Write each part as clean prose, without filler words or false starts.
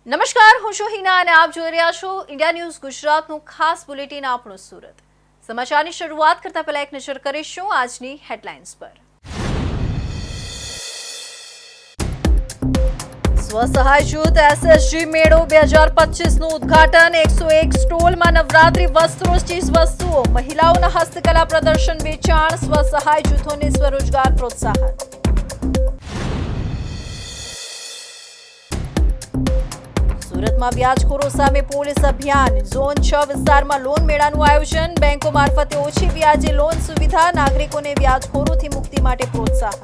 નમસ્કાર, હું છું હિના અને આપ જોઈ રહ્યા છો ઇન્ડિયા ન્યૂઝ ગુજરાતનું ખાસ બુલેટિન આપણું સુરત. સમાચારની શરૂઆત કરતા પહેલા એક નજર કરીશું આજની હેડલાઇન્સ પર. સ્વસહાય જૂથ એસએસજી મેળો 2025નું ઉદ્ઘાટન. 101 સ્ટોલમાં નવરાત્રી વસ્ત્રો, ચીજ વસ્તુઓ, મહિલાઓના હસ્તકલા પ્રદર્શન, વેચાણ, સ્વસહાય જૂથોને સ્વરોજગાર પ્રોત્સાહન. સુરતમાં વ્યાજખોરો સામે પોલીસ અભિયાન. ઝોન 6 વિસ્તારમાં લોન મેળાનું આયોજન. બેંકો મારફતે ઓછી વ્યાજે લોન સુવિધા, નાગરિકોને વ્યાજખોરોથી મુક્તિ માટે પ્રોત્સાહન.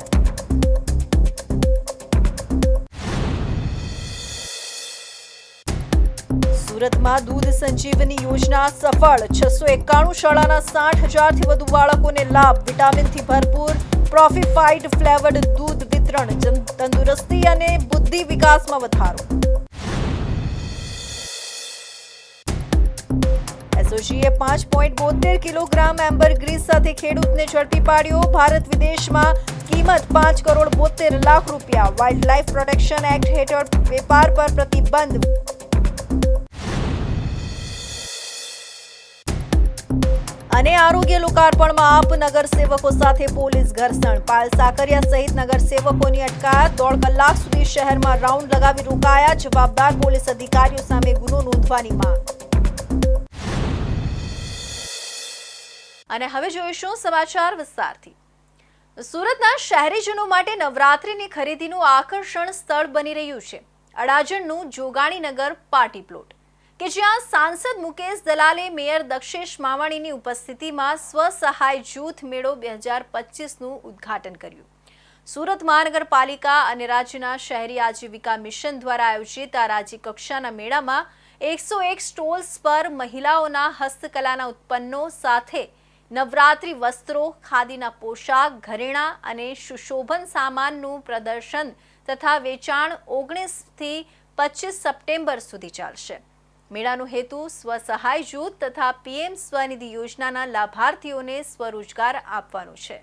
સુરતમાં દૂધ સંજીવની યોજના સફળ. 691 શાળાના 60,000થી વધુ બાળકોને લાભ. વિટામિનથી ભરપૂર પ્રોફિફાઈડ ફ્લેવર્ડ દૂધ વિતરણ. તંદુરસ્તી અને બુદ્ધિ વિકાસમાં વધારો. એસઓજીએ 5.72 કિલોગ્રામ એમ્બરગ્રીસ સાથે ખેડૂતને ઝડપી પાડ્યો. ભારત વિદેશમાં કિંમત 5.72 લાખ રૂપિયા. વાઇલ્ડ લાઇફ પ્રોટેક્શન એક્ટ હેઠળ વેપાર પર પ્રતિબંધ. અને આરોગ્ય લોકાર્પણમાં આપ નગરસેવકો સાથે પોલીસ ઘર્ષણ. પાયલ સાકરિયા સહિત નગરસેવકોની અટકાયત. 1.5 કલાક સુધી શહેરમાં રાઉન્ડ લગાવી રોકાયા. જવાબદાર પોલીસ અધિકારીઓ સામે ગુનો નોંધવાની માંગ. અને હવે જોઈશું સમાચાર વિસ્તારથી. સુરતના શહેરીજનો માટે નવરાત્રીની ખરીદીનું આકર્ષણ સ્થળ બની રહ્યું છે અડાજણનું જોગાણીનગર પાર્ટી પ્લોટ, કે જ્યાં સાંસદ મુકેશ દલાલે મેયર દક્ષેશ માવાણીની ઉપસ્થિતિમાં સ્વસહાય જૂથ મેળો 2025નું ઉદ્ઘાટન કર્યું. સુરત મહાનગરપાલિકા અને રાજ્યના શહેરી આજીવિકા મિશન દ્વારા આયોજિત આ રાજ્ય કક્ષાના મેળામાં 101 સ્ટોલ્સ પર મહિલાઓના હસ્તકલાના ઉત્પન્નો સાથે નવરાત્રી વસ્ત્રો, ખાદીના પોશાક, ઘરેણાં અને સુશોભન સામાનનું પ્રદર્શન તથા વેચાણ 19થી 25 સપ્ટેમ્બર સુધી ચાલશે. મેળાનો હેતુ સ્વસહાય જૂથ તથા પીએમ સ્વનિધિ યોજનાના લાભાર્થીઓને સ્વરોજગાર આપવાનો છે.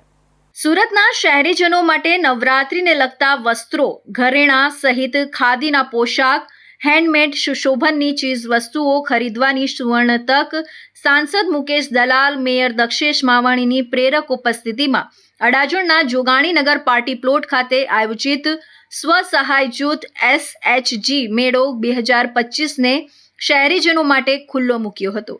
સુરતના શહેરીજનો માટે નવરાત્રીને લગતા વસ્ત્રો, ઘરેણાં સહિત ખાદીના પોશાક, હેન્ડમેડ સુશોભનની ચીજ વસ્તુઓ ખરીદવાની સુવર્ણ તક. સાંસદ મુકેશ દલાલ, મેયર દક્ષેશ માવાણીની પ્રેરક ઉપસ્થિતિમાં અડાજણના જોગાણીનગર પાર્ટી પ્લોટ ખાતે આયોજિત સ્વસહાય જૂથ એસએચજી મેળો 2025ને શહેરીજનો માટે ખુલ્લો મૂક્યો હતો.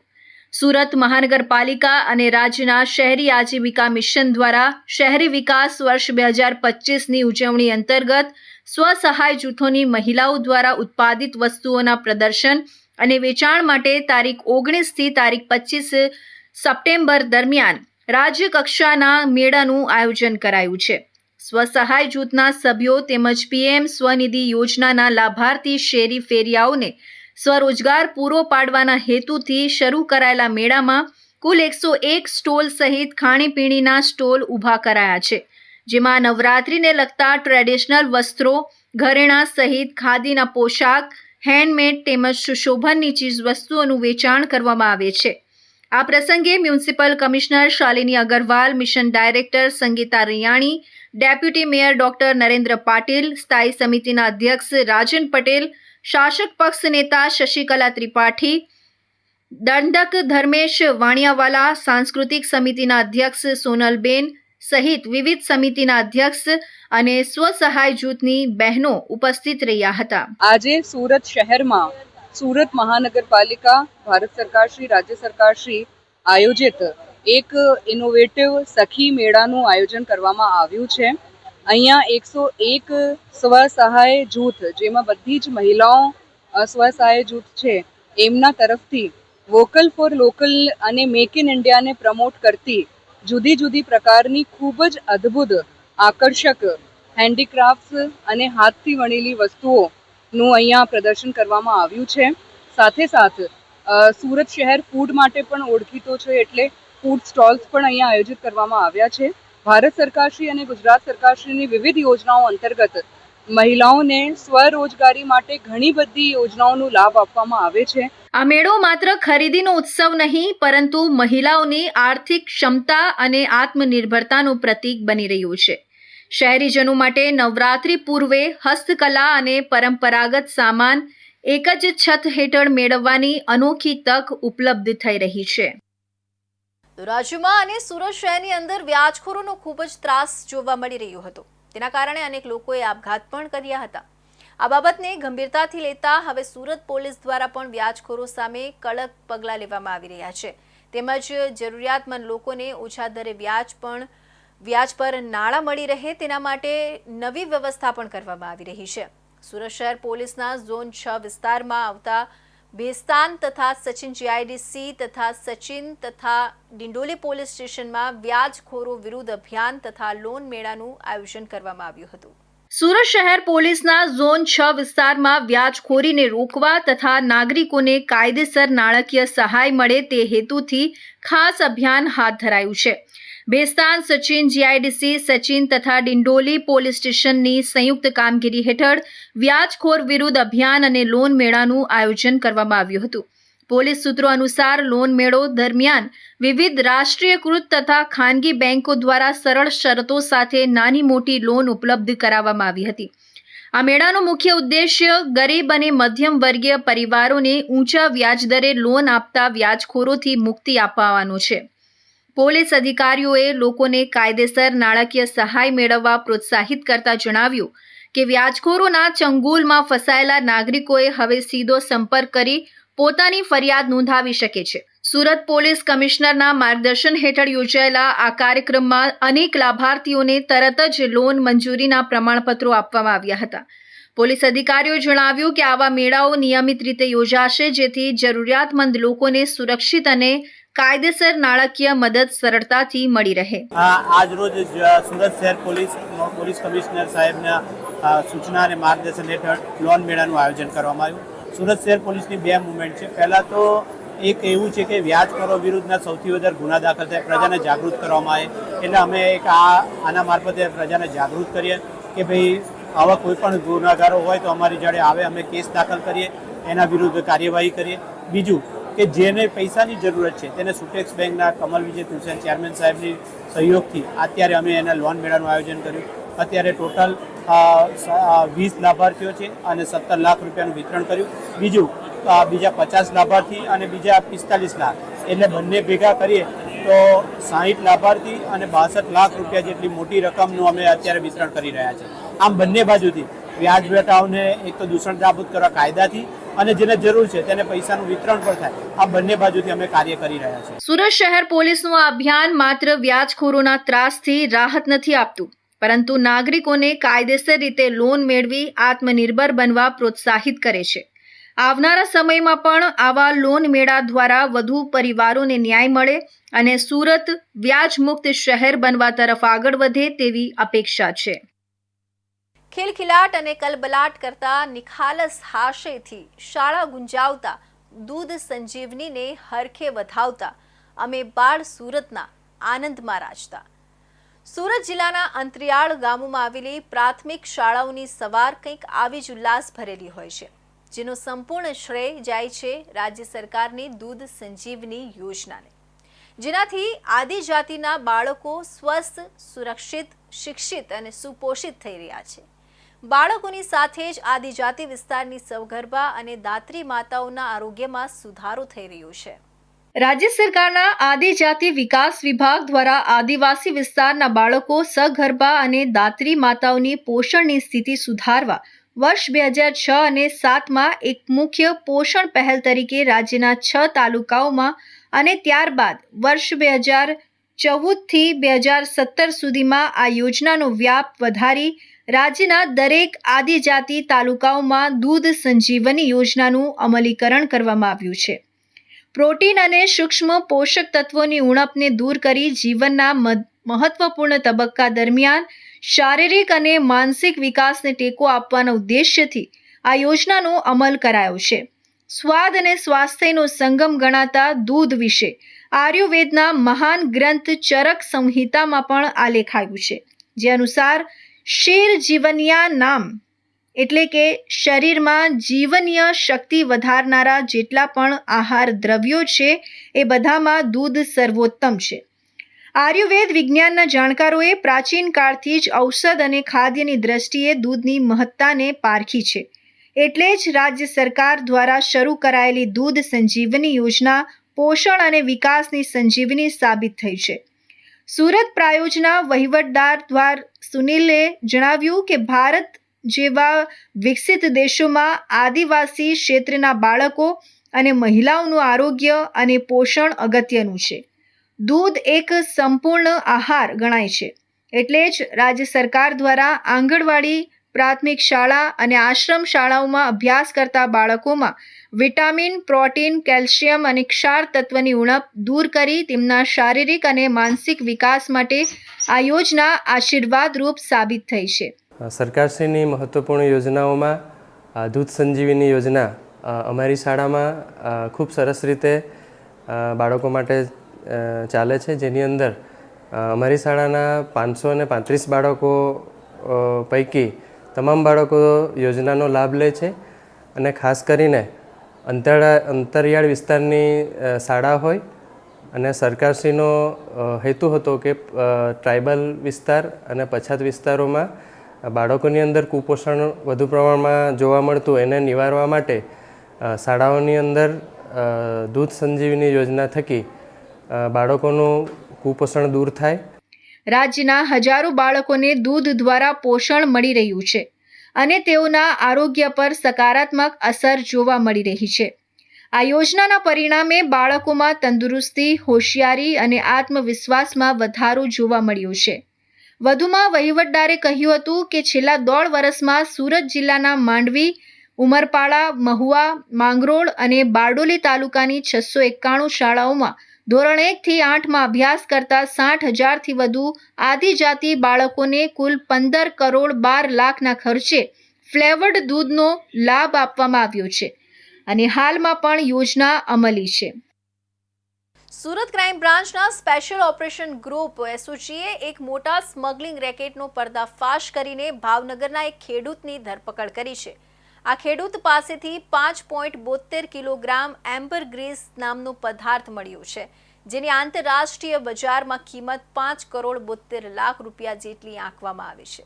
સુરત મહાનગરપાલિકા અને રાજ્યના શહેરી આજીવિકા મિશન દ્વારા શહેરી વિકાસ વર્ષ 2025ની ઉજવણી અંતર્ગત સ્વસહાય જૂથોની મહિલાઓ દ્વારા ઉત્પાદિત વસ્તુઓના પ્રદર્શન અને વેચાણ માટે તારીખ 19થી તારીખ 25 સપ્ટેમ્બર દરમિયાન રાજ્ય કક્ષાના મેળાનું આયોજન કરાયું છે. સ્વસહાય જૂથના સભ્યો તેમજ પીએમ સ્વનિધિ યોજનાના લાભાર્થી શેરી ફેરિયાઓને સ્વરોજગાર પૂરો પાડવાના હેતુથી શરૂ કરાયેલા મેળામાં કુલ 101 સ્ટોલ સહિત ખાણીપીણીના સ્ટોલ ઊભા કરાયા છે, જેમાં નવરાત્રીને લગતા ટ્રેડિશનલ વસ્ત્રો, ઘરેણાં સહિત ખાદીના પોશાક, હેન્ડમેડ તેમજ સુશોભનની ચીજ વસ્તુઓનું વેચાણ કરવામાં આવે છે. આ પ્રસંગે municipal commissioner Shalini Agarwal, mission director Sangeeta Raiyani, deputy mayor doctor Narendra Patil, સ્થાયી સમિતિના અધ્યક્ષ રાજન પટેલ, શાસક પક્ષ નેતા શશિકલા ત્રિપાઠી, દંડક ધર્મેશ વાણિયાવાલા, સાંસ્કૃતિક સમિતિના અધ્યક્ષ સોનલબેન સહિત વિવિધ સમિતિના અધ્યક્ષ અને સ્વસહાય જૂથની બહેનો ઉપસ્થિત રહ્યા હતા. આજે સુરત શહેરમાં સુરત મહાનગરપાલિકા, ભારત સરકાર શ્રી, રાજ્ય સરકાર શ્રી આયોજિત એક ઇનોવેટિવ સખી મેળાનું આયોજન કરવામાં આવ્યું છે. અહીંયા 101 સ્વસહાય જૂથ, જેમાં બધી જ મહિલાઓ સ્વસહાય જૂથ છે, એમના તરફથી વોકલ ફોર લોકલ અને મેક ઇન ઇન્ડિયાને પ્રમોટ કરતી જુદી જુદી પ્રકારની ખૂબ જ અદ્ભુત, આકર્ષક હેન્ડીક્રાફ્ટ્સ અને હાથથી વણેલી વસ્તુઓનું અહીંયા પ્રદર્શન કરવામાં આવ્યું છે. સાથે સાથે સુરત શહેર ફૂડ માટે પણ ઓળખીતો છે, એટલે ફૂડ સ્ટોલ્સ પણ અહીંયા આયોજિત કરવામાં આવ્યા છે. ભારત સરકારશ્રી અને ગુજરાત સરકારશ્રીની વિવિધ યોજનાઓ અંતર્ગત મહિલાઓને સ્વરોજગારી માટે ઘણી બધી યોજનાઓનો લાભ આપવામાં આવે છે. આ મેળો માત્ર ખરીદીનો ઉત્સવ નહીં, પરંતુ મહિલાઓની આર્થિક ક્ષમતા અને આત્મનિર્ભરતાનું પ્રતીક બની રહ્યું છે. શહેરીજનો માટે નવરાત્રી પૂર્વે હસ્તકલા અને પરંપરાગત સામાન, એક જ છત હેઠળ મેળવવાની અનોખી તક ઉપલબ્ધ થઈ રહી છે. રાજ્યમાં અને સુરત શહેરની અંદર વ્યાજખોરોનો ખૂબ જ ત્રાસ જોવા મળી રહ્યો હતો. તેના કારણે અનેક લોકોએ આપઘાત પણ કર્યા હતા. આ બાબતને ગંભીરતાથી લેતા હવે સુરત પોલીસ દ્વારા પણ વ્યાજખોરો સામે કડક પગલાં લેવામાં આવી રહ્યા છે. તેમજ જરૂરિયાતમંદ લોકોને ઓછા દરે વ્યાજ પર નાણાં મળી રહે તેના માટે નવી વ્યવસ્થા પણ કરવામાં આવી રહી છે. સુરત શહેર પોલીસના ઝોન 6 વિસ્તારમાં આવતા ભેસ્તાન તથા સચિન જીઆઈડીસી તથા સચિન તથા ડિંડોલી પોલીસ સ્ટેશનમાં વ્યાજખોરો વિરુદ્ધ અભિયાન તથા લોન મેળાનું આયોજન કરવામાં આવ્યું હતું. સુરત શહેર પોલીસના ઝોન 6 વિસ્તારમાં વ્યાજખોરીને રોકવા તથા નાગરિકોને કાયદેસર નાણાકીય સહાય મળે તે હેતુથી ખાસ અભિયાન હાથ ધરાયું છે. ભેસ્તાન, સચિન જીઆઈડીસી, સચિન તથા ડિંડોલી પોલીસ સ્ટેશનની સંયુક્ત કામગીરી હેઠળ વ્યાજખોર વિરુદ્ધ અભિયાન અને લોન મેળાનું આયોજન કરવામાં આવ્યું હતું. પોલીસ સૂત્રો અનુસાર લોન મેળો દરમિયાન વિવિધ રાષ્ટ્રીયકૃત તથા ખાનગી બેંકો દ્વારા સરળ શરતો સાથે નાની મોટી લોન ઉપલબ્ધ કરાવવામાં આવી હતી. આ મેળાનો મુખ્ય ઉદ્દેશ્ય ગરીબ અને મધ્યમ વર્ગીય પરિવારોને ઊંચા વ્યાજદરે લોન આપતા વ્યાજખોરોથી મુક્તિ અપાવવાનો છે. પોલીસ અધિકારીઓએ લોકોને કાયદેસર નાણાકીય સહાય મેળવવા પ્રોત્સાહિત કરતા જણાવ્યું કે વ્યાજખોરોના ચંગુલમાં ફસાયેલા નાગરિકોએ હવે સીધો સંપર્ક કરી પોતાની ફરિયાદ નોંધાવી શકે છે. સુરત પોલીસ કમિશનરના માર્ગદર્શન હેઠળ યોજાયેલા આ કાર્યક્રમમાં અનેક લાભાર્થીઓને તરત જ લોન મંજૂરીના પ્રમાણપત્રો આપવામાં આવ્યા હતા. પોલીસ અધિકારીઓએ જણાવ્યું કે આવા મેળાઓ નિયમિત રીતે યોજાશે જેથી જરૂરિયાતમંદ લોકોને સુરક્ષિત અને કાયદેસર નાણાકીય મદદ સરળતાથી મળી રહે. આજ રોજ સુરત શહેર પોલીસ કમિશનર સાહેબના સૂચના અને માર્ગદર્શન હેઠળ લોન મેળાનું આયોજન કરવામાં આવ્યું. સુરત શહેર પોલીસની બે મુવમેન્ટ છે. પહેલાં તો એક એવું છે કે વ્યાજખોરો વિરુદ્ધના સૌથી વધારે ગુના દાખલ થાય, પ્રજાને જાગૃત કરવામાં આવે. એટલે અમે એક આના મારફતે પ્રજાને જાગૃત કરીએ કે ભાઈ આવા કોઈ પણ ગુનાગારો હોય તો અમારી જોડે આવે, અમે કેસ દાખલ કરીએ, એના વિરુદ્ધ કાર્યવાહી કરીએ. બીજું કે જેને પૈસાની જરૂરત છે તેને સુટેક્સ બેંકના કમલ વિજય તુલસેન ચેરમેન સાહેબની સહયોગથી અત્યારે અમે એના લોન મેળાનું આયોજન કર્યું. અત્યારે ટોટલ 20 લાભાર્થીઓ છે અને 17 લાખ રૂપિયાનું વિતરણ કર્યું. બીજું બીજા 50 લાભાર્થી અને બીજા 45 લાખ, એટલે બંને ભેગા કરીએ તો 60 લાભાર્થી અને 62 લાખ રૂપિયા જેટલી મોટી રકમનું અમે અત્યારે વિતરણ કરી રહ્યા છીએ. આમ બંને બાજુથી વ્યાજ વેટાઓને એક તો દૂષણ નાબૂદ કરવા કાયદાથી અને જેને જરૂર છે તેને પૈસાનું વિતરણ પણ થાય, આ બંને બાજુથી અમે કાર્ય કરી રહ્યા છીએ. સુરત શહેર પોલીસનું આ અભિયાન માત્ર વ્યાજખોરોના ત્રાસથી રાહત નથી આપતું, પરંતુ નાગરિકોને કાયદેસર રીતે લોન મેળવી આત્મનિર્ભર બનવા પ્રોત્સાહિત કરે છે. આવનારા સમયમાં પણ આવા લોન મેળા દ્વારા વધુ પરિવારોને ન્યાય મળે અને સુરત વ્યાજમુક્ત શહેર બનવા તરફ આગળ વધે તેવી અપેક્ષા છે. ખિલખિલાટ અને કલબલાટ કરતા નિખાલસ હાસ્યથી શાળા ગુંજાવતા દૂધ સંજીવનીને હરખે વધાવતા અમે બાળ સુરતના આનંદમાં રાજતા. સુરત જિલ્લાના અંતરિયાળ ગામોમાં આવેલી પ્રાથમિક શાળાઓની સવાર કંઈક આવી જ ઉલ્લાસ ભરેલી હોય છે, જેનો સંપૂર્ણ શ્રેય જાય છે રાજ્ય સરકારની દૂધ સંજીવની યોજનાને, જેનાથી આદિજાતિના બાળકો સ્વસ્થ, સુરક્ષિત, શિક્ષિત અને સુપોષિત થઈ રહ્યા છે. બાળકોની સાથે જ આદિજાતિ વિસ્તારની સગર્ભા અને દાત્રી માતાઓના આરોગ્યમાં સુધારો થઈ રહ્યો છે. રાજ્ય સરકારના આદિજાતિ વિકાસ વિભાગ દ્વારા આદિવાસી વિસ્તારના બાળકો, સગર્ભા અને દાત્રી માતાઓની પોષણની સ્થિતિ સુધારવા વર્ષ 2006 અને 7માં એક મુખ્ય પોષણ પહેલ તરીકે રાજ્યના 6 તાલુકાઓમાં અને ત્યારબાદ વર્ષ 2014થી 2017 સુધીમાં આ યોજનાનો વ્યાપ વધારી રાજ્યના દરેક આદિજાતિ તાલુકાઓમાં દૂધ સંજીવની યોજનાનું અમલીકરણ કરવામાં આવ્યું છે. પ્રોટીન અને સૂક્ષ્મ પોષક તત્વોની ઉણપને દૂર કરી જીવનના મહત્વપૂર્ણ તબક્કા દરમિયાન શારીરિક અને માનસિક વિકાસને ટેકો આપવાના ઉદ્દેશ્યથી આ યોજનાનો અમલ કરાયો છે. સ્વાદ અને સ્વાસ્થ્યનો સંગમ ગણાતા દૂધ વિશે આયુર્વેદના મહાન ગ્રંથ ચરક સંહિતામાં પણ આલેખાયું છે, જે અનુસાર શીર જીવનિયા નામ એટલે કે શરીરમાં જીવનીય શક્તિ વધારનારા જેટલા પણ આહાર દ્રવ્યો છે એ બધામાં દૂધ સર્વોત્તમ છે. આયુર્વેદ વિજ્ઞાનના જાણકારોએ પ્રાચીન કાળથી જ ઔષધ અને ખાદ્યની દ્રષ્ટિએ દૂધની મહત્તાને પારખી છે. એટલે જ રાજ્ય સરકાર દ્વારા શરૂ કરાયેલી દૂધ સંજીવની યોજના પોષણ અને વિકાસની સંજીવની સાબિત થઈ છે. સુરત પ્રાયોજના વહીવટદાર દ્વાર સુનિલે જણાવ્યું કે ભારત જેવા વિકસિત દેશોમાં આદિવાસી ક્ષેત્રના બાળકો અને મહિલાઓનું આરોગ્ય અને પોષણ અગત્યનું છે. દૂધ એક સંપૂર્ણ આહાર ગણાય છે. એટલે જ રાજ્ય સરકાર દ્વારા આંગણવાડી, પ્રાથમિક શાળા અને આશ્રમ શાળાઓમાં અભ્યાસ કરતા બાળકોમાં વિટામિન, પ્રોટીન, કેલ્શિયમ અને ક્ષાર તત્વની ઉણપ દૂર કરી તેમના શારીરિક અને માનસિક વિકાસ માટે આ યોજના આશીર્વાદરૂપ સાબિત થઈ છે. સરકારશ્રીની મહત્ત્વપૂર્ણ યોજનાઓમાં દૂધ સંજીવની યોજના અમારી શાળામાં ખૂબ સરસ રીતે બાળકો માટે ચાલે છે, જેની અંદર અમારી શાળાના 535 બાળકો પૈકી તમામ બાળકો યોજનાનો લાભ લે છે. અને ખાસ કરીને અંતરિયાળ વિસ્તારની શાળા હોય અને સરકારશ્રીનો હેતુ હતો કે ટ્રાઇબલ વિસ્તાર અને પછાત વિસ્તારોમાં બાળકોની અંદર કુપોષણ વધુ પ્રમાણમાં જોવા મળતું એને નિવારવા માટે શાળાઓની અંદર દૂધ સંજીવની યોજના થકી બાળકોનું કુપોષણ દૂર થાય. રાજ્યના હજારો બાળકોને દૂધ દ્વારા પોષણ મળી રહ્યું છે અને તેઓના આરોગ્ય પર સકારાત્મક અસર જોવા મળી રહી છે. આ યોજનાના પરિણામે બાળકોમાં તંદુરસ્તી, હોશિયારી અને આત્મવિશ્વાસમાં વધારો જોવા મળ્યો છે. વધુમાં વહીવટદારે કહ્યું હતું કે છેલ્લા 1.5 વર્ષમાં સુરત જિલ્લાના માંડવી, ઉમરપાડા, મહુવા, માંગરોળ અને બારડોલી તાલુકાની 691 શાળાઓમાં ધોરણ 1 થી 8માં અભ્યાસ કરતા 60,000થી વધુ આદિજાતિ બાળકોને કુલ 15 કરોડ 12 લાખના ખર્ચે ફ્લેવર્ડ દૂધનો લાભ આપવામાં આવ્યો છે અને હાલમાં પણ યોજના અમલી છે. સુરત ક્રાઇમ બ્રાન્ચના સ્પેશિયલ ઓપરેશન ગ્રુપ એસઓજીએ એક મોટા સ્મગલિંગ રેકેટનો પર્દાફાશ કરીને ભાવનગરના એક ખેડૂતની ધરપકડ કરી છે. આ ખેડૂત પાસેથી 5.72 કિલોગ્રામ એમ્બરગ્રીસ નામનો પદાર્થ મળ્યો છે, જેની આંતરરાષ્ટ્રીય બજારમાં કિંમત 5 કરોડ 72 લાખ રૂપિયા જેટલી આંકવામાં આવી છે.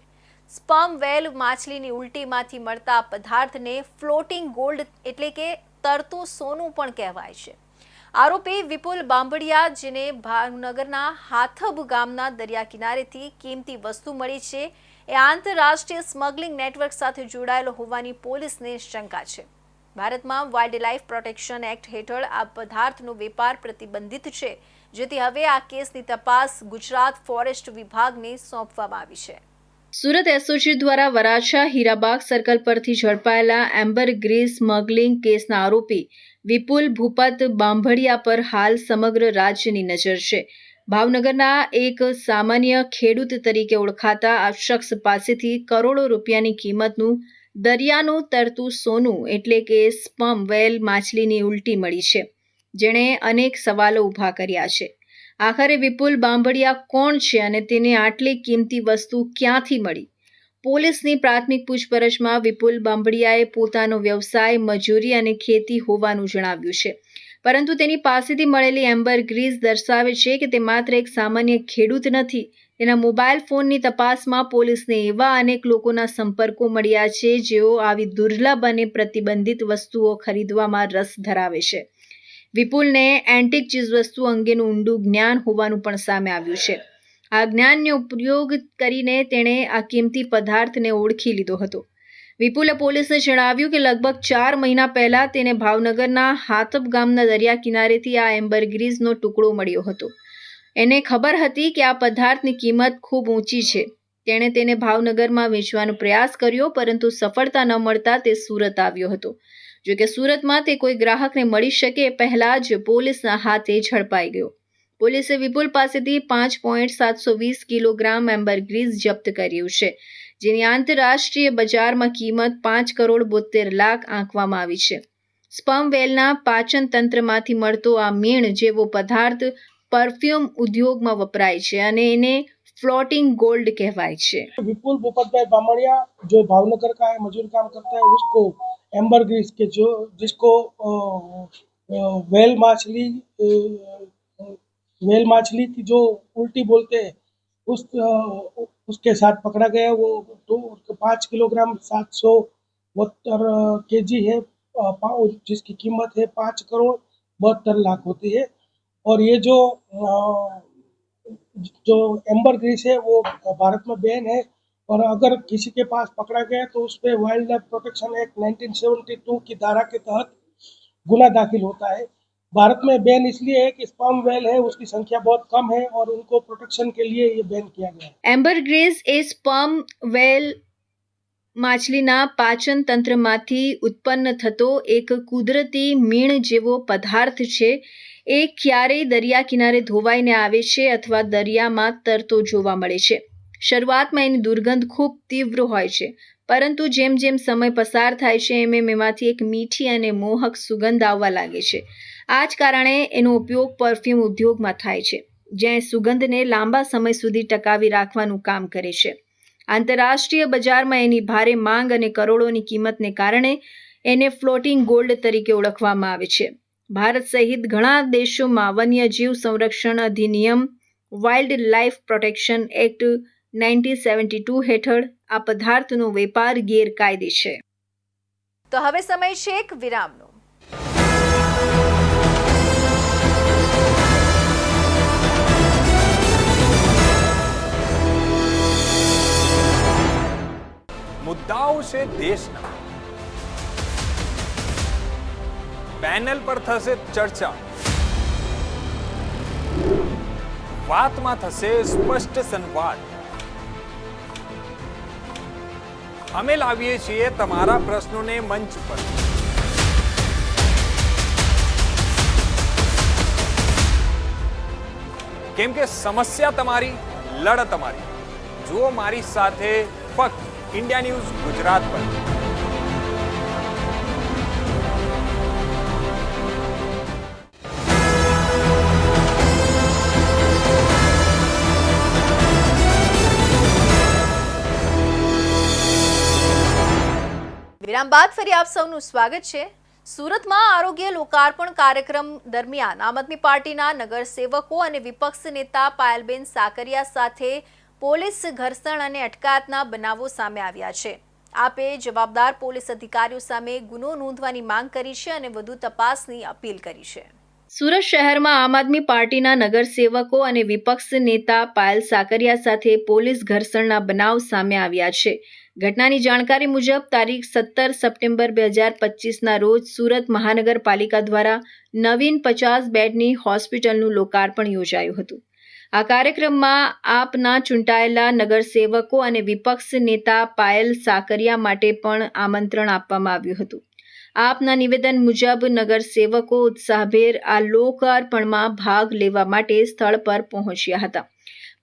સ્પર્મ વેલ માછલીની ઉલટીમાંથી મળતા પદાર્થને ફ્લોટિંગ ગોલ્ડ એટલે કે તરતું સોનું પણ કહેવાય છે. આરોપી વિપુલ બાંભડિયા, જેને ભાવનગરના હાથબ ગામના દરિયા કિનારેથી કિંમતી વસ્તુ મળી છે, એ આંતરરાષ્ટ્રીય સ્મગલિંગ નેટવર્ક સાથે જોડાયેલો હોવાની પોલીસને શંકા છે. ભારતમાં વાઇલ્ડ લાઇફ પ્રોટેક્શન એક્ટ હેઠળ આ પદાર્થનો વેપાર પ્રતિબંધિત છે, જેથી હવે આ કેસની તપાસ ગુજરાત ફોરેસ્ટ વિભાગને સોંપવામાં આવી છે. સુરત એસઓજી દ્વારા વરાછા હીરાબાગ સર્કલ પરથી ઝડપાયેલા એમ્બરગ્રીસ સ્મગલિંગ કેસના આરોપી વિપુલ ભૂપત બાંભડિયા પર હાલ સમગ્ર રાજ્યની નજર છે. ભાવનગરના એક સામાન્ય ખેડૂત તરીકે ઓળખાતા આ શખ્સ પાસેથી કરોડો રૂપિયાની કિંમતનું દરિયાનું તરતું સોનું એટલે કે સ્પર્મ વેલ માછલીની ઉલટી મળી છે, જેણે અનેક સવાલો ઊભા કર્યા છે. આખરે વિપુલ બાંભડિયા કોણ છે અને તેને આટલી કિંમતી વસ્તુ ક્યાંથી મળી? પોલીસની પ્રાથમિક પૂછપરછમાં વિપુલ બાંભડિયાએ પોતાનો વ્યવસાય મજૂરી અને ખેતી હોવાનું જણાવ્યું છે, પરંતુ તેની પાસેથી મળેલી એમ્બરગ્રીસ દર્શાવે છે કે તે માત્ર એક સામાન્ય ખેડૂત નથી. તેના મોબાઈલ ફોનની તપાસમાં પોલીસને એવા અનેક લોકોના સંપર્કો મળ્યા છે જેઓ આવી દુર્લભ અને પ્રતિબંધિત વસ્તુઓ ખરીદવામાં રસ ધરાવે છે. વિપુલને એન્ટિક ચીજવસ્તુ અંગેનું ઊંડું જ્ઞાન હોવાનું પણ સામે આવ્યું છે. આ જ્ઞાનનો ઉપયોગ કરીને તેણે આ કિંમતી પદાર્થને ઓળખી લીધો હતો. વિપુલે પોલીસને જણાવ્યું કે લગભગ 4 મહિના પહેલા તેને ભાવનગરના હાથબ ગામના દરિયા કિનારેથી આ એમ્બરગ્રીસનો ટુકડો મળ્યો હતો. એને ખબર હતી કે આ પદાર્થની કિંમત ખૂબ ઊંચી છે. તેણે તેને ભાવનગરમાં વેચવાનો પ્રયાસ કર્યો, પરંતુ સફળતા ન મળતા તે સુરત આવ્યો હતો. જો કે સુરતમાં તે કોઈ ગ્રાહકને મળી શકે પહેલા જ પોલીસના હાથે ઝડપાઈ ગયો. પોલીસે વિપુલ પાસેથી 5.720 કિલોગ્રામ એમ્બરગ્રીસ જપ્ત કર્યું છે, જેની આંતરરાષ્ટ્રીય બજારમાં કિંમત 5 કરોડ 72 લાખ આંકવામાં આવી છે. સ્પર્મ વેલના પાચન તંત્રમાંથી મળતો આ મીણ જેવો પદાર્થ પરફ્યુમ ઉદ્યોગમાં વપરાય છે અને એને फ्लोटिंग गोल्ड कहवाय છે. विपुल भूपत बामड़िया जो भावनगर का है, मजदूर काम करता है, उसको एम्बरग्रीस के जो जिसको वेल मछली की जो उल्टी बोलते हैं उसके साथ पकड़ा गया. वो 5 किलोग्राम 700 72 kg है, जिसकी कीमत है 5,72,00,000 होती है। और ये जो एम्बर ग्रीस है वो भारत में बैन है, और अगर किसी के पास पकड़ा गया तो उस पर वाइल्ड लाइफ प्रोटेक्शन एक्ट 1972 की धारा के तहत गुना दाखिल होता है। भारत में बैन इसलिए है कि स्पर्म वेल है उसकी संख्या बहुत कम है और उनको प्रोटेक्शन के लिए ये बैन किया गया है। એમ્બર ગ્રેસ એ સ્પર્મ વેલ માછલીના પાચન તંત્રમાંથી ઉત્પન્ન થતો એક કુદરતી મીણ જેવો પદાર્થ છે. એ ક્યારેય દરિયા કિનારે ધોવાઈને આવે છે અથવા દરિયામાં તરતો જોવા મળે છે. શરૂઆતમાં એની દુર્ગંધ ખૂબ તીવ્ર હોય છે, પરંતુ જેમ જેમ સમય પસાર થાય છે એમ એમાંથી એક મીઠી અને મોહક સુગંધ આવવા લાગે છે. આ જ કારણે એનો ઉપયોગ પરફ્યુમ ઉદ્યોગમાં થાય છે, જ્યાં એ સુગંધને લાંબા સમય સુધી ટકાવી રાખવાનું કામ કરે છે. આંતરરાષ્ટ્રીય બજારમાં એની ભારે માંગ અને કરોડોની કિંમતને કારણે એને ફ્લોટિંગ ગોલ્ડ તરીકે ઓળખવામાં આવે છે. ભારત સહિત ઘણા દેશોમાં વન્યજીવ સંરક્ષણ અધિનિયમ વાઇલ્ડ લાઇફ પ્રોટેક્શન એક્ટ 1972 હેઠળ આ પદાર્થનો વેપાર ગેરકાયદે છે. તો હવે સમય છે એક વિરામનો. મુદ્દાઓ છે દેશના, પેનલ પર થશે ચર્ચા, વાતમાં થશે સ્પષ્ટ સંવાદ. અમે લાવીએ છીએ તમારા પ્રશ્નોને મંચ પર. કેમ કે સમસ્યા તમારી, લડત અમારી. જુઓ મારી સાથે ફક્ત इंडिया न्यूज गुजरात पर. વિરામ બાદ ફરી આપ સૌનું સ્વાગત છે. સુરતમાં આરોગ્ય લોકાર્પણ કાર્યક્રમ દરમિયાન આમ આદમી પાર્ટીના નગરસેવકો અને વિપક્ષ નેતા પાયલબેન સાકરિયા સાથે પોલીસ ઘર્ષણ અને અટકાયતના બનાવો સામે આવ્યા છે. આપે જવાબદાર પોલીસ અધિકારીઓ સામે ગુનો નોંધવાની માંગ કરી છે અને વધુ તપાસની અપીલ કરી છે. સુરત શહેરમાં આમ આદમી પાર્ટીના નગરસેવકો અને વિપક્ષ નેતા પાયલ સાકરિયા સાથે પોલીસ ઘર્ષણના બનાવ સામે આવ્યા છે. ઘટનાની જાણકારી મુજબ તારીખ 17 સપ્ટેમ્બર 2025ના રોજ સુરત મહાનગરપાલિકા દ્વારા નવીન 50 બેડની હોસ્પિટલનું લોકાર્પણ યોજાયું હતું. આ કાર્યક્રમમાં આપના ચૂંટાયેલા નગરસેવકો અને વિપક્ષ નેતા પાયલ સાકરિયા માટે પણ આમંત્રણ આપવામાં આવ્યું હતું. આપના નિવેદન મુજબ નગરસેવકો ઉત્સાહભેર આ લોકાર્પણમાં ભાગ લેવા માટે સ્થળ પર પહોંચ્યા હતા,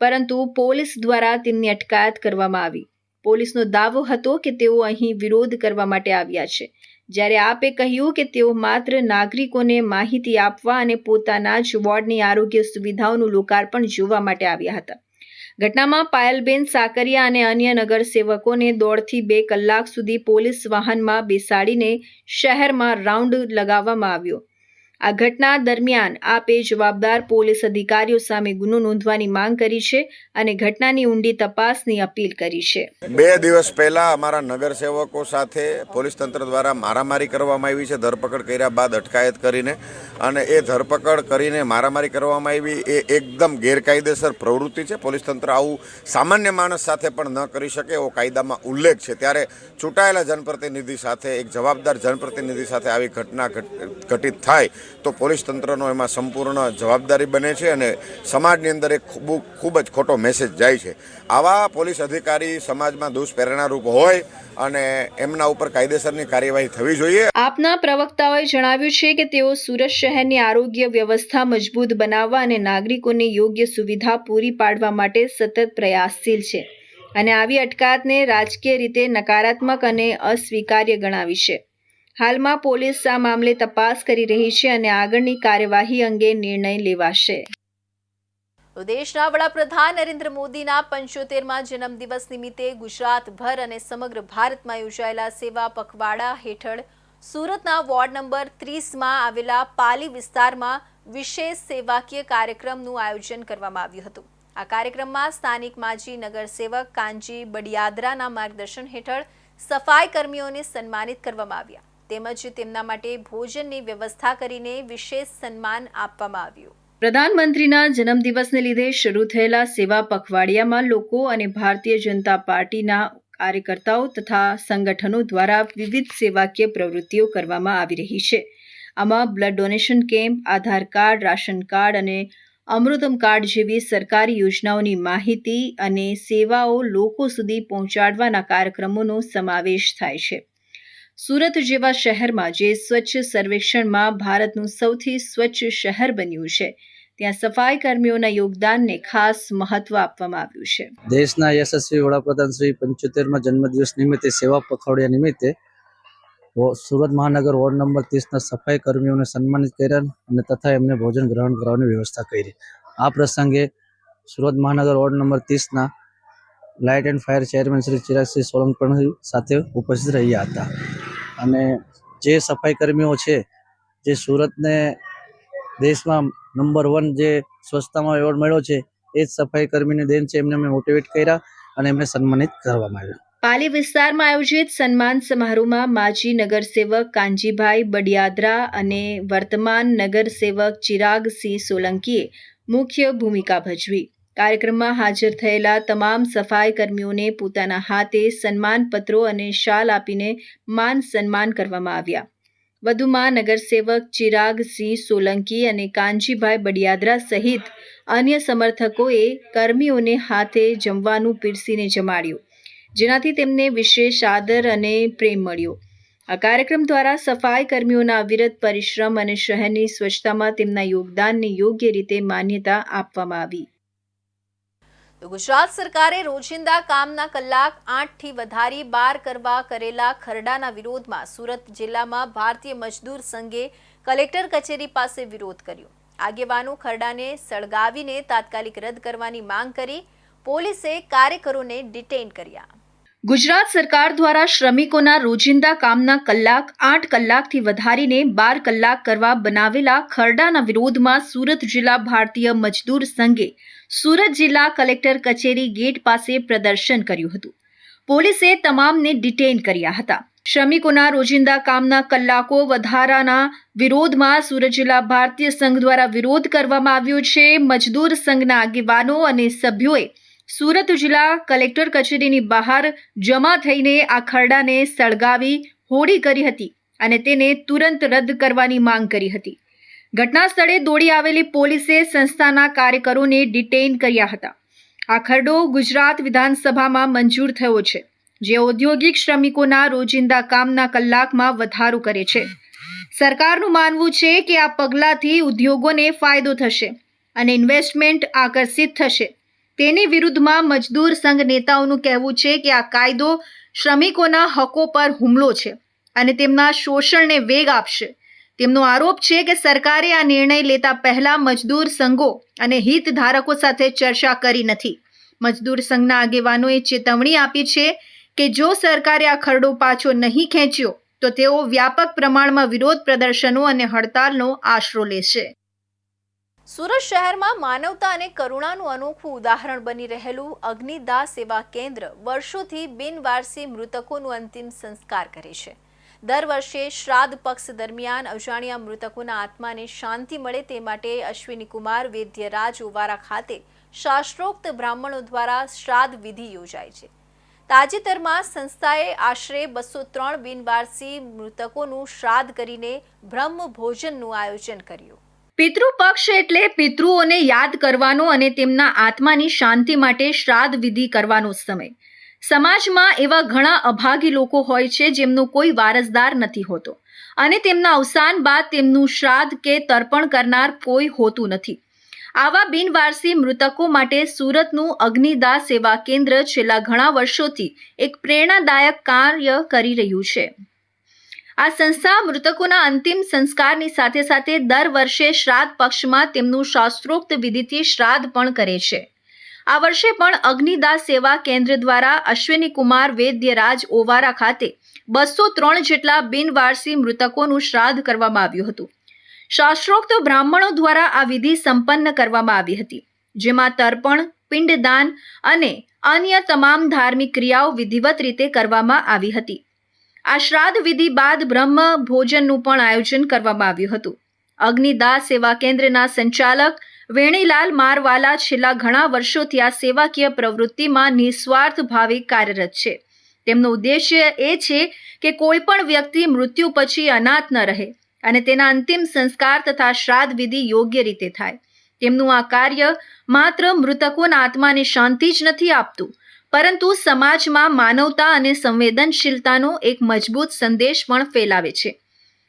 પરંતુ પોલીસ દ્વારા તેમની અટકાયત કરવામાં આવી. પોલીસનો દાવો હતો કે તેઓ અહીં વિરોધ કરવા માટે આવ્યા છે, જ્યારે આપે કહ્યું કે તેઓ માત્ર નાગરિકોને માહિતી આપવા અને પોતાના જ વોર્ડની આરોગ્ય સુવિધાઓનું લોકાર્પણ જોવા માટે આવ્યા હતા. ઘટનામાં પાયલબેન સાકરિયા અને અન્ય નગરસેવકોને 1.5 થી 2 કલાક સુધી પોલીસ વાહનમાં બેસાડીને શહેરમાં રાઉન્ડ લગાવવામાં આવ્યો. આ ઘટના દરમિયાન આપે જવાબદાર પોલીસ અધિકારીઓ સામે ગુનો નોંધવાની માંગ કરી છે અને ઘટનાની ઊંડી તપાસની અપીલ કરી છે. 2 દિવસ પહેલા અમારા નગરસેવકો સાથે પોલીસ તંત્ર દ્વારા મારામારી કરવામાં આવી છે. ધરપકડ કર્યા બાદ અટકાયત કરીને, અને એ ધરપકડ કરીને મારામારી કરવામાં આવી એ એકદમ ગેરકાયદેસર પ્રવૃત્તિ છે. પોલીસ તંત્ર આવું સામાન્ય માણસ સાથે પણ ન કરી શકે એવો કાયદામાં ઉલ્લેખ છે. ત્યારે ચૂંટાયેલા જનપ્રતિનિધિ સાથે, એક જવાબદાર જનપ્રતિનિધિ સાથે આવી ઘટના ઘટિત થાય તો પોલીસ તંત્રનો એમાં સંપૂર્ણ જવાબદારી બને છે અને સમાજની અંદર એક ખૂબ જ ખોટો મેસેજ જાય છે. આવા પોલીસ અધિકારી સમાજમાં દુષ્પ્રેરણારૂપ હોય અને એમના ઉપર કાયદેસરની કાર્યવાહી થવી જોઈએ. આપના પ્રવક્તાઓએ જણાવ્યું છે કે તેઓ સુરત શહેરની આરોગ્ય વ્યવસ્થા મજબૂત બનાવવા અને નાગરિકોને યોગ્ય સુવિધા પૂરી પાડવા માટે સતત પ્રયાસશીલ છે અને આવી અટકાયતને રાજકીય રીતે નકારાત્મક અને અસ્વીકાર્ય ગણાવી છે. હાલમાં પોલીસ આ મામલે તપાસ કરી રહી છે અને આગળની કાર્યવાહી અંગે નિર્ણય લેવાશે. દેશના વડાપ્રધાન નરેન્દ્ર મોદીના 75મા જન્મદિવસ નિમિત્તે ગુજરાતભર અને સમગ્ર ભારતમાં યોજાયેલા સેવા પખવાડા હેઠળ સુરતના વોર્ડ નંબર 30માં આવેલા પાલી વિસ્તારમાં વિશેષ સેવાકીય કાર્યક્રમનું આયોજન કરવામાં આવ્યું હતું. આ કાર્યક્રમમાં સ્થાનિક માજી નગરસેવક કાનજી બડિયાદરાના માર્ગદર્શન હેઠળ સફાઈ કર્મીઓને સન્માનિત કરવામાં આવ્યા તેમજ તેમના માટે ભોજનની વ્યવસ્થા કરીને વિશેષ સન્માન આપવામાં આવ્યું. પ્રધાનમંત્રીના જન્મદિવસને લીધે શરૂ થયેલા સેવા પખવાડિયામાં લોકો અને ભારતીય જનતા પાર્ટીના કાર્યકર્તાઓ તથા સંગઠનો દ્વારા વિવિધ સેવાકીય પ્રવૃત્તિઓ કરવામાં આવી રહી છે. આમાં બ્લડ ડોનેશન કેમ્પ, આધાર કાર્ડ, રાશન કાર્ડ અને અમૃતમ કાર્ડ જેવી સરકારી યોજનાઓની માહિતી અને સેવાઓ લોકો સુધી પહોંચાડવાના કાર્યક્રમોનો સમાવેશ થાય છે. સુરત જેવા શહેરમાં જે સ્વચ્છ સર્વેક્ષણમાં ભારતનું સૌથી સ્વચ્છ શહેર બન્યું છે, ત્યાં સફાઈ કર્મીઓના યોગદાનને ખાસ મહત્વ આપવામાં આવ્યું છે. દેશના યશસ્વી વડાપ્રધાન શ્રી 75મા જન્મદિવસ નિમિત્તે સેવા પખવાડિયા નિમિત્તે સુરત મહાનગર વોર્ડ નંબર 30ના સફાઈ કર્મીઓને સન્માનિત કર્યા અને તથા એમને ભોજન ગ્રહણ કરવાની વ્યવસ્થા કરી. આ પ્રસંગે સુરત મહાનગર વોર્ડ નંબર 30ના light and fire chairman Shri Chiragsinh Solanki પણ સાથે ઉપસ્થિત રહ્યા હતા. અને જે સફાઈ કર્મીઓ છે, જે સુરતને દેશમાં નંબર 1 જે સ્વચ્છતામાં એવોર્ડ મળ્યો છે, એ જ સફાઈ કર્મીને દેન છે. એમને અમે મોટિવેટ કર્યા અને એમને સન્માનિત કરવામાં આવ્યા. પાલી વિસ્તારમાં આયોજિત સન્માન સમારોહમાં માજી નગરસેવક કાનજીભાઈ બડિયાદરા અને વર્તમાન નગરસેવક ચિરાગસિંહ સોલંકીએ મુખ્ય ભૂમિકા ભજવી. કાર્યક્રમમાં હાજર થયેલા તમામ સફાઈ કર્મીઓને પોતાના હાથે સન્માનપત્રો અને શાલ આપીને માન સન્માન કરવામાં આવ્યા. વધુમાં નગરસેવક ચિરાગસિંહ સોલંકી અને કાનજીભાઈ બડિયાદરા સહિત અન્ય સમર્થકોએ કર્મીઓને હાથે જમવાનું પીરસીને જમાડ્યું, જેનાથી તેમને વિશેષ આદર અને પ્રેમ મળ્યો. આ કાર્યક્રમ દ્વારા સફાઈ કર્મીઓના અવિરત પરિશ્રમ અને શહેરની સ્વચ્છતામાં તેમના યોગદાનને યોગ્ય રીતે માન્યતા આપવામાં આવી. તો ગુજરાત સરકારે રોજિંદા કામના કલાક 8થી વધારી 12 કરવા કરેલા ખરડાના વિરોધમાં સુરત જિલ્લામાં ભારતીય મજદૂર સંઘે કલેક્ટર કચેરી પાસે વિરોધ કર્યો. આગેવાનો ખરડાને સળગાવીને તાત્કાલિક રદ કરવાની માંગ કરી. પોલીસે કાર્યકરોને ડિટેઇન કર્યા. ગુજરાત સરકાર દ્વારા શ્રમિકોના રોજિંદા કામના કલાક 8 કલાકથી વધારીને 12 કલાક કરવા બનાવેલા ખરડાના વિરોધમાં સુરત જિલ્લા ભારતીય મજદૂર સંઘે સુરત જિલ્લા કલેક્ટર કચેરી ગેટ પાસે પ્રદર્શન કર્યું હતું. પોલીસે તમામને ડિટેઇન કર્યા હતા. શ્રમિકોના રોજિંદા કામના કલાકો વધારાના વિરોધમાં સુરત જિલ્લા ભારતીય સંઘ દ્વારા વિરોધ કરવામાં આવ્યો છે. મજદૂર સંઘના આગેવાનો અને સભ્યોએ સુરત જિલ્લા કલેક્ટર કચેરીની બહાર જમા થઈને આ ખરડાને સળગાવી હોળી કરી હતી અને તેને તુરંત રદ કરવાની માંગ કરી હતી. ઘટના સ્થળે દોડી આવેલી પોલીસે સંસ્થાના કાર્યકરોને ડિટેઇન કર્યા હતા. આ ખરડો ગુજરાત વિધાનસભામાં મંજૂર થયો છે, જે ઔદ્યોગિક શ્રમિકોના રોજિંદા કામના કલાકમાં વધારો કરે છે. સરકારનું માનવું છે કે આ પગલાંથી ઉદ્યોગોને ફાયદો થશે અને ઇન્વેસ્ટમેન્ટ આકર્ષિત થશે. તેની વિરુદ્ધમાં મજદૂર સંઘ નેતાઓનું કહેવું છે કે આ કાયદો શ્રમિકોના હકો પર હુમલો છે અને તેમના શોષણને વેગ આપશે. તેમનો આરોપ છે કે સરકારે આ નિર્ણય લેતા પહેલા મજદૂર સંઘો અને હિતધારકો સાથે ચર્ચા કરી નથી. મજદૂર સંઘના આગેવાનોએ ચેતવણી આપી છે કે જો સરકારે આ ખરડો પાછો નહીં ખેંચ્યો તો તેઓ વ્યાપક પ્રમાણમાં વિરોધ પ્રદર્શનો અને હડતાલનો આશરો લેશે. સુરત શહેરમાં માનવતા અને કરુણાનું અનોખું ઉદાહરણ બની રહેલું અગ્નિદાહ સેવા કેન્દ્ર વર્ષોથી બિનવારસી મૃતકોનું અંતિમ સંસ્કાર કરે છે. દર વર્ષે શ્રાદ્ધ પક્ષ દરમિયાન અજાણ્યા મૃતકોના આત્માને શાંતિ મળે તે માટે અશ્વિનીકુમાર વેદ્યરાજ ઓવારા ખાતે શાસ્ત્રોક્ત બ્રાહ્મણો દ્વારા શ્રાદ્ધ વિધિ યોજાય છે. તાજેતરમાં સંસ્થાએ આશરે 203 બિનવારસી મૃતકોનું શ્રાદ્ધ કરીને બ્રહ્મ ભોજનનું આયોજન કર્યું. પિતૃપક્ષ એટલે પિતૃઓને યાદ કરવાનો અને તેમના આત્માની શાંતિ માટે શ્રાદ્ધ વિધિ કરવાનો સમય. સમાજમાં એવા ઘણા અભાગી લોકો હોય છે જેમનો કોઈ વારસદાર નથી હોતો અને તેમના અવસાન બાદ તેમનું શ્રાદ્ધ કે તર્પણ કરનાર કોઈ હોતું નથી. આવા બિનવારસી મૃતકો માટે સુરતનું અગ્નિદાહ સેવા કેન્દ્ર છેલ્લા ઘણા વર્ષોથી એક પ્રેરણાદાયક કાર્ય કરી રહ્યું છે. આ સંસ્થા મૃતકોના અંતિમ સંસ્કારની સાથે સાથે દર વર્ષે શ્રાદ્ધ પક્ષમાં તેમનું શાસ્ત્રોક્ત વિધિથી શ્રાદ્ધ પણ કરે છે. આ વર્ષે પણ અગ્નિદાહ સેવા કેન્દ્ર દ્વારા અશ્વિનીકુમાર વેદ્યરાજ ઓવારા ખાતે 203 જેટલા બિનવારસી મૃતકોનું શ્રાદ્ધ કરવામાં આવ્યું હતું. શાસ્ત્રોક્ત બ્રાહ્મણો દ્વારા આ વિધિ સંપન્ન કરવામાં આવી હતી, જેમાં તર્પણ, પિંડદાન અને અન્ય તમામ ધાર્મિક ક્રિયાઓ વિધિવત રીતે કરવામાં આવી હતી. આ શ્રાદ્ધ વિધિ બાદ બ્રહ્મ ભોજનનું પણ આયોજન કરવામાં આવ્યું હતું. અગ્નિદાહ સેવા કેન્દ્રના સંચાલક વેણીલાલ મારવાલા છેલ્લા ઘણા વર્ષોથી આ સેવાકીય પ્રવૃત્તિમાં નિસ્વાર્થ ભાવે કાર્યરત છે. તેમનો ઉદ્દેશ્ય એ છે કે કોઈ પણ વ્યક્તિ મૃત્યુ પછી અનાથ ન રહે અને તેના અંતિમ સંસ્કાર તથા શ્રાદ્ધ વિધિ યોગ્ય રીતે થાય. તેમનું આ કાર્ય માત્ર મૃતકોના આત્માને શાંતિ જ નથી આપતું, પરંતુ સમાજમાં માનવતા અને સંવેદનશીલતાનો એક મજબૂત સંદેશ પણ ફેલાવે છે.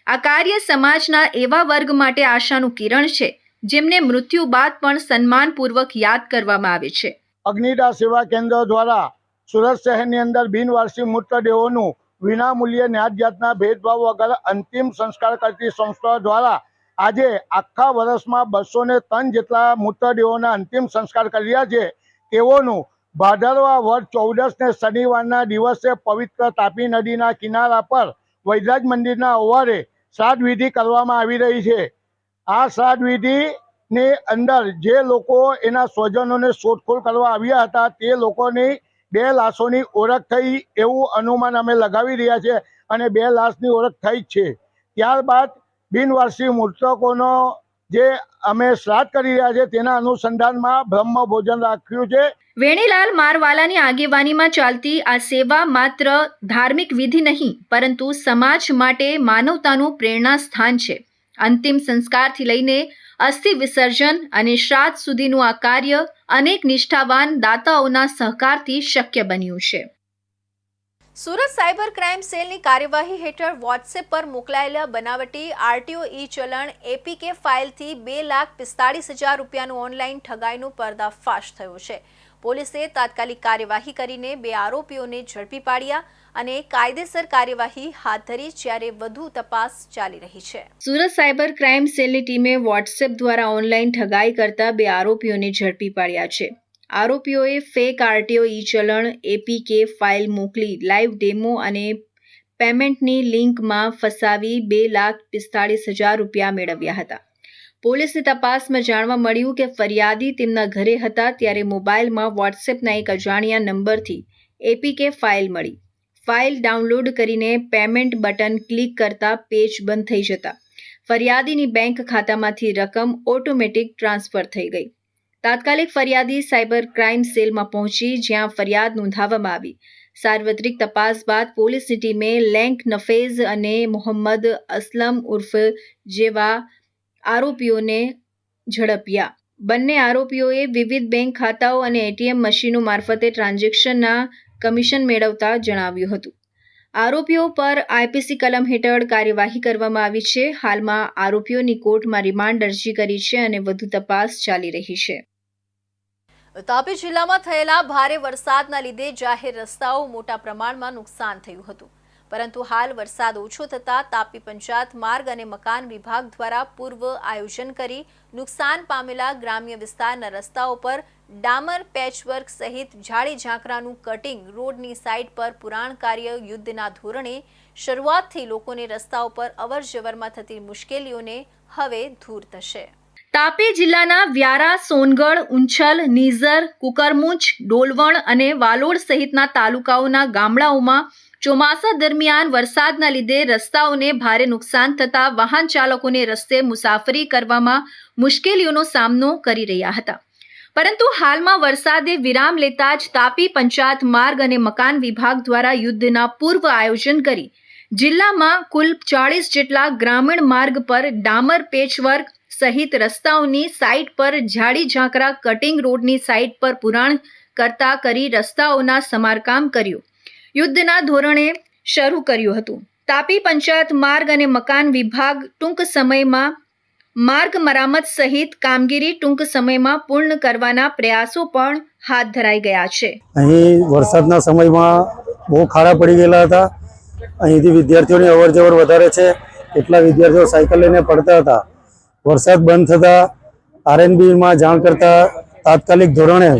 આ કાર્ય સમાજના એવા વર્ગ માટે આશાનું કિરણ છે જેમને મૃત્યુ બાદ પણ સન્માનપૂર્વક યાદ કરવામાં આવે છે. અગ્નિદાહ સેવા કેન્દ્ર દ્વારા સુરત શહેરની અંદર બિનવારસી મૃતદેહોનું વિનામૂલ્યે ન્યાય જાતના ભેદભાવ વગર અંતિમ સંસ્કાર કરતી સંસ્થાઓ દ્વારા આજે આખા વર્ષમાં 203 જેટલા મૃતદેહોના અંતિમ સંસ્કાર કર્યા છે. તેઓનું ભાદરવા વદ 14ને શનિવારના દિવસે પવિત્ર તાપી નદીના કિનારા પર વૈદ્યરાજ મંદિરના ઓવારે શ્રાદ્ધ વિધિ કરવામાં આવી રહી છે. આ શ્રાદ્ધ વિધિની અંદર જે લોકો એના સ્વજનોને શોધખોળ કરવા આવ્યા હતા તે લોકોની 2 લાશોની ઓળખ થઈ એવું અનુમાન અમે લગાવી રહ્યા છે અને 2 લાશની ઓળખ થઈ જ છે. ત્યારબાદ બિનવારસી મૃતકોનો જે અમે શ્રાદ્ધ કરી રહ્યા છે તેના અનુસંધાનમાં બ્રહ્મ ભોજન રાખ્યું છે. વેણીલાલ મારવાલાની આગેવાનીમાં ચાલતી આ સેવા માત્ર ધાર્મિક વિધિ નહીં, પરંતુ સમાજ માટે માનવતાનું પ્રેરણા સ્થાન છે. અંતિમ સંસ્કારથી લઈને અસ્થિ વિસર્જન અને શ્રાદ્ધ સુધીનું આ કાર્ય અનેક નિષ્ઠાવાન દાતાઓના સહકારથી શક્ય બન્યું છે. સુરત સાયબર ક્રાઇમ સેલની કાર્યવાહી હેઠળ વોટ્સએપ પર મોકલાયેલા બનાવટી આરટીઓ ઈ ચલણ એપીકે ફાઇલથી 2,45,000 રૂપિયાનું ઓનલાઈન ઠગાઈનો પર્દાફાશ થયો છે. પોલીસે તાત્કાલિક કાર્યવાહી કરીને 2 આરોપીઓને ઝડપી પાડ્યા અને કાયદેસર કાર્યવાહી હાથ ધરી, જ્યારે વધુ તપાસ ચાલી રહી છે. સુરત સાયબર ક્રાઇમ સેલની ટીમે વોટ્સએપ દ્વારા ઓનલાઈન ઠગાઈ કરતા 2 આરોપીઓને ઝડપી પાડ્યા છે. આરોપીઓએ ફેક આરટીઓ ઈ ચલણ એપીકે ફાઇલ મોકલી લાઈવ ડેમો અને પેમેન્ટની લિંકમાં ફસાવી 2,45,000 રૂપિયા મેળવ્યા હતા. પોલીસની તપાસમાં જાણવા મળ્યું કે ફરિયાદી તેમના ઘરે હતા ત્યારે મોબાઈલમાં વોટ્સએપના એક અજાણ્યા નંબરથી એપીકે ફાઇલ મળી. ફાઇલ ડાઉનલોડ કરીને પેમેન્ટ બટન ક્લિક કરતા પેજ બંધ થઈ જતા ફરિયાદીની બેંક ખાતામાંથી રકમ ઓટોમેટિક ટ્રાન્સફર થઈ ગઈ. તાત્કાલિક ફરિયાદી સાયબર ક્રાઇમ સેલમાં પહોંચી, જ્યાં ફરિયાદ નોંધાવવામાં આવી. સાર્વત્રિક તપાસ બાદ પોલીસની ટીમે લેન્ક નફેઝ અને મોહમ્મદ અસલમ ઉર્ફ જેવા આરોપીઓને ઝડપ્યા. બંને આરોપીઓએ વિવિધ બેંક ખાતાઓ અને એટીએમ મશીનો મારફતે ટ્રાન્ઝેક્શનના કમિશન મેળવતા જણાવ્યું હતું. આરોપીઓ પર આઈપીસી કલમ હેઠળ કાર્યવાહી કરવામાં આવી છે. હાલમાં આરોપીઓની કોર્ટમાં રિમાન્ડ અરજી કરી છે અને વધુ તપાસ ચાલી રહી છે. તાપી જિલ્લામાં થયેલા ભારે વરસાદના લીધે જાહેર રસ્તાઓ મોટા પ્રમાણમાં નુકસાન થયું હતું, પરંતુ હાલ વરસાદ ઓછો થતાં તાપી પંચાયત માર્ગ અને મકાન વિભાગ દ્વારા પૂર્વ આયોજન કરી નુકસાન પામેલા ગ્રામ્ય વિસ્તારના રસ્તાઓ પર ડામર પેચવર્ક સહિત ઝાડી ઝાંખરાનું કટિંગ રોડની સાઇડ પર પુરાણ કાર્ય યુદ્ધના ધોરણે શરૂઆતથી લોકોને રસ્તાઓ પર અવરજવરમાં થતી મુશ્કેલીઓને હવે દૂર થશે. તાપી જિલ્લાના વ્યારા, સોનગઢ, ઉંછલ, નીઝર, કુકરમુચ, ડોલવણ અને વાલોડ સહિતના તાલુકાઓના ગામડાઓમાં ચોમાસા દરમિયાન વરસાદના લીધે રસ્તાઓને ભારે નુકસાન થતા વાહન ચાલકોને રસ્તે મુસાફરી કરવામાં મુશ્કેલીઓનો સામનો કરી રહ્યા હતા. પરંતુ હાલમાં વરસાદે વિરામ લેતા જ તાપી પંચાયત માર્ગ અને મકાન વિભાગ દ્વારા યુદ્ધના પૂર્વ આયોજન કરી જિલ્લામાં કુલ 40 જેટલા ગ્રામીણ માર્ગ પર ડામર પેચવર્ક સહિત રસ્તાઓની સાઇટ પર ઝાડી ઝાંકરા કટિંગ રોડની સાઇટ પર પુરાણ કરતા કરી રસ્તાઓના સમારકામ કર્યું યુદ્ધના ધોરણે શરૂ કર્યું હતું. તાપી પંચાયત માર્ગ અને મકાન વિભાગ ટૂંક સમયમાં માર્ગ મરામત સહિત કામગીરી ટૂંક સમયમાં પૂર્ણ કરવાના પ્રયાસો પણ હાથ ધરાઈ ગયા છે. અહીં વરસાદના સમયમાં બહુ ખાડા પડી ગયેલા હતા. અહીંથી વિદ્યાર્થીઓની અવરજવર વધારે છે. કેટલા વિદ્યાર્થીઓ સાયકલ લઈને પડતા હતા. વરસાદ બંધ થતાં આરએનબીમાં જાણ કરતા તાત્કાલિક ધોરણે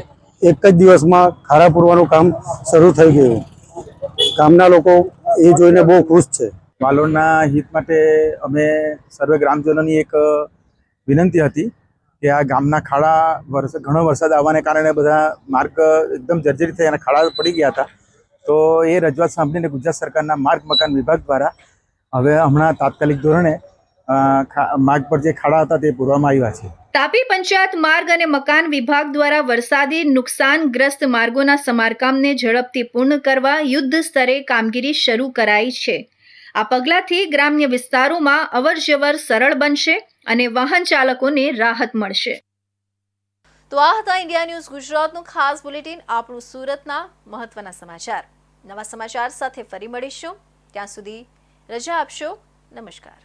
એક જ દિવસમાં ખાડા પૂરવાનું કામ શરૂ થઈ ગયું. ગામના લોકો એ જોઈને બહુ ખુશ છે. વાલોડના હિત માટે અમે સર્વે ગ્રામજનોની એક વિનંતી હતી કે આ ગામના ખાડા ઘણો વરસાદ આવવાને કારણે બધા માર્ગ એકદમ જર્જરિત થઈ અને ખાડા પડી ગયા હતા. તો એ રજૂઆત સાંભળીને ગુજરાત સરકારના માર્ગ મકાન વિભાગ દ્વારા હવે હમણાં તાત્કાલિક ધોરણે માર્ગ પર જે ખાડા હતા તે પૂરવામાં આવ્યા છે. તાપી પંચાયત માર્ગ અને મકાન વિભાગ દ્વારા વરસાદી નુકસાનગ્રસ્ત માર્ગોના સમારકામને ઝડપથી પૂર્ણ કરવા યુદ્ધ સ્તરે કામગીરી શરૂ કરાઈ છે. આ પગલાંથી ગ્રામ્ય વિસ્તારોમાં અવરજવર સરળ બનશે અને વાહન ચાલકોને રાહત મળશે. તો આ હતા ઇન્ડિયા ન્યૂઝ ગુજરાતનું ખાસ બુલેટિન. આપણું સુરતના મહત્વના સમાચાર. નવા સમાચાર સાથે ફરી મળીશું. ત્યાં સુધી રજા આપશો. નમસ્કાર.